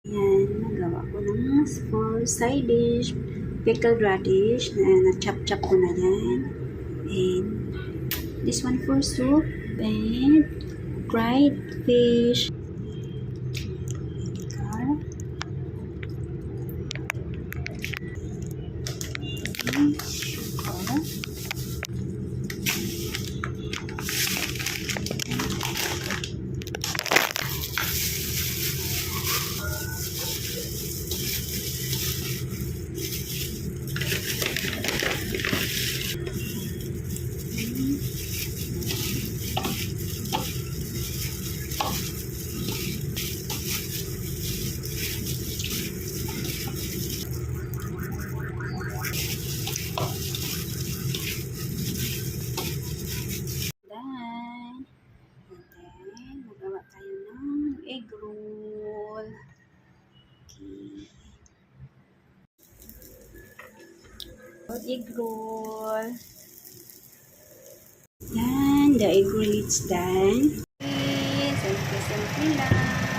Yan, nagawa ko ng for side dish. Pickled radish, na na-chop-chop ko na yan. And this one for soup. And fried fish. Magawa tayo ng egg roll. Okay. Egg roll. Yan, the egg roll is done. Okay, simple lang.